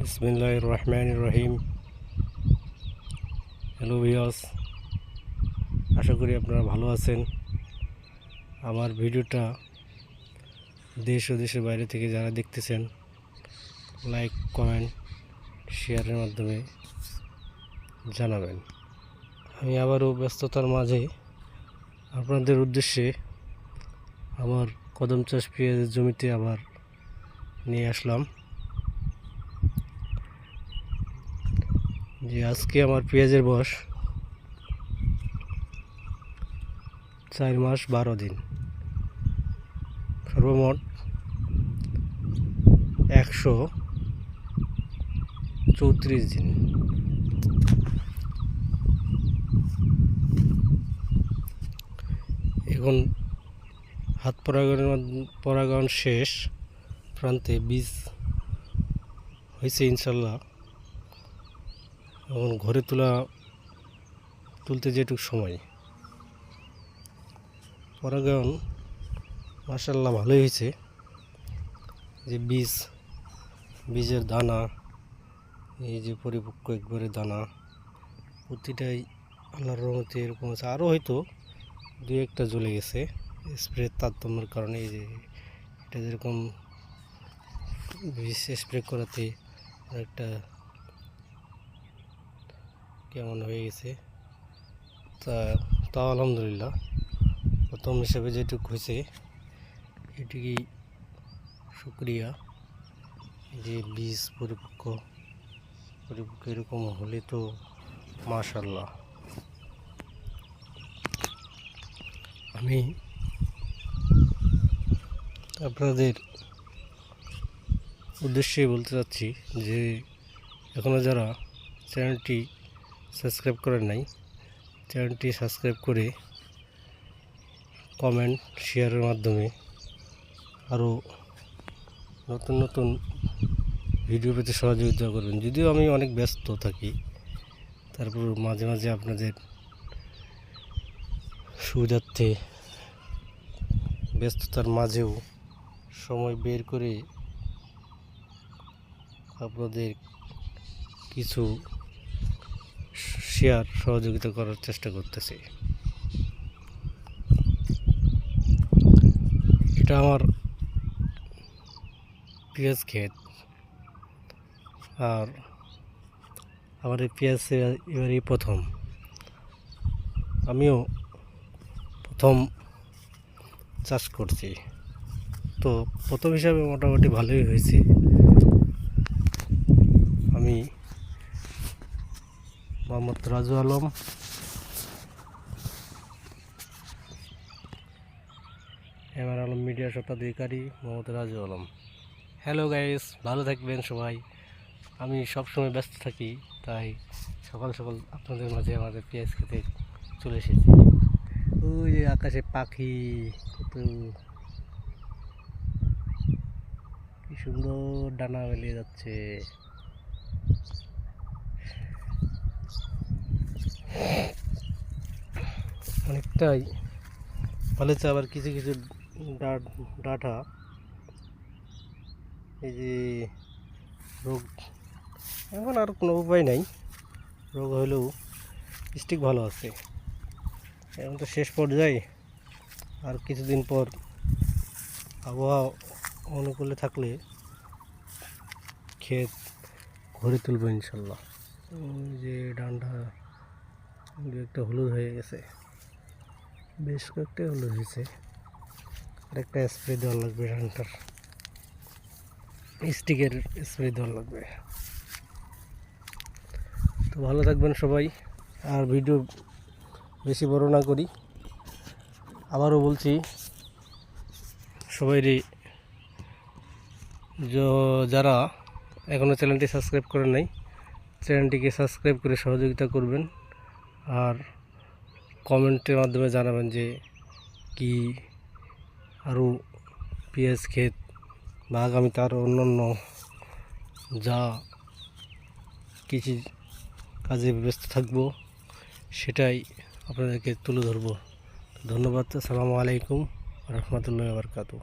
বিসমিল্লাহির রহমানির রহিম। Hello viewers, আশা করি আপনারা ভালো আছেন। আমার ভিডিওটা দেশ ও দেশের বাইরে থেকে যারা দেখতেছেন, লাইক, কমেন্ট, শেয়ারের মাধ্যমে জানাবেন। আমি আবারও ব্যস্ততার মাঝে আপনাদের উদ্দেশ্যে আমার কদম চাষ পেঁয়াজের জমিতে আবার নিয়ে আসলাম। যে আজকে আমার পেঁয়াজের বয়স 4 মাস 12 দিন, সর্বমোট 134 দিন। এখন হাত পরাগায়ন শেষ প্রান্তে বীজ হয়েছে ইনশাল্লাহ। এখন ঘরে তুলতে যেটুকু সময়, পরাগায়ন মাশাআল্লাহ ভালোই হয়েছে। যে বীজের দানা, এই যে পরিপক্ক একবারে দানা, প্রতিটাই আল্লাহর রহমতে এরকম আছে। আরও হয়তো দু একটা জ্বলে গেছে স্প্রের তারতম্যের কারণে। এই যে এটা যেরকম বীজ স্প্রে করাতে একটা কেমন হয়ে গেছে, তাও আলহামদুলিল্লাহ প্রথম হিসাবে যেটুকু হয়েছে এটুকুই শুকরিয়া। যে বীজ পরিপক্ক এরকম হলে তো মাশাআল্লাহ। আমি আপনাদের উদ্দেশ্যে বলতে চাচ্ছি যে এখনও যারা চ্যানেলটি সাবস্ক্রাইব করেন নাই, চ্যানেলটি সাবস্ক্রাইব করে কমেন্ট শেয়ারের মাধ্যমে আরও নতুন নতুন ভিডিও পেতে সহযোগিতা করবেন। যদিও আমি অনেক ব্যস্ত থাকি, তারপর মাঝে মাঝে আপনাদের সুবিধার্থে ব্যস্ততার মাঝেও সময় বের করে আপনাদের কিছু শেয়ার সহযোগিতা করার চেষ্টা করতেছি। এটা আমার পেঁয়াজ ক্ষেত, আর আমার এই পেঁয়াজ এবারই প্রথম, আমিও প্রথম চাষ করছি। তো প্রথম হিসাবে মোটামুটি ভালোই হয়েছে। আমি মোহাম্মদ রাজু আলম, এমআর আলম মিডিয়া স্বত্বাধিকারী মোহাম্মদ রাজু আলম। হ্যালো গাইস, ভালো থাকবেন সবাই। আমি সবসময় ব্যস্ত থাকি, তাই সকাল সকাল আপনাদের মাঝে আমাদের পেঁয়াজ খেতে চলে এসেছি। ওই যে আকাশে পাখি, কত কি সুন্দর ডানা মেলে যাচ্ছে। অনেকটাই ফলেছে, আবার কিছু কিছু ডাঁটা এই যে রোগ, এখন আর কোনো উপায় নাই, রোগ হলেও স্টিক ভালো আছে। এখন তো শেষ পর্যায়ে, আর কিছুদিন পর আবহাওয়া অনুকূলে থাকলে ক্ষেত ঘরে তুলব ইনশাল্লাহ। ওই যে ডান্ডা দু একটা হলুদ হয়ে গেছে, বেশ কয়েকটা হলুদ হয়েছে। আর একটা স্প্রে দেওয়া লাগবে, ডান্ডার স্টিকের স্প্রে দেওয়া লাগবে। তো ভালো থাকবেন সবাই, আর ভিডিও বেশি বড় না করি। আবারও বলছি সবাইরই, যারা এখনও চ্যানেলটি সাবস্ক্রাইব করেন নাই, চ্যানেলটিকে সাবস্ক্রাইব করে সহযোগিতা করবেন। আর কমেন্টের মাধ্যমে জানাবেন যে কি আরও পেঁয়াজ ক্ষেত বা আগামীতে আরও অন্যান্য যা কৃষি কাজে ব্যস্ত থাকবো সেটাই আপনাদেরকে তুলে ধরবো। ধন্যবাদ। আসসালামু আলাইকুম রহমতুল্লাহি ওয়া বারাকাতুহু।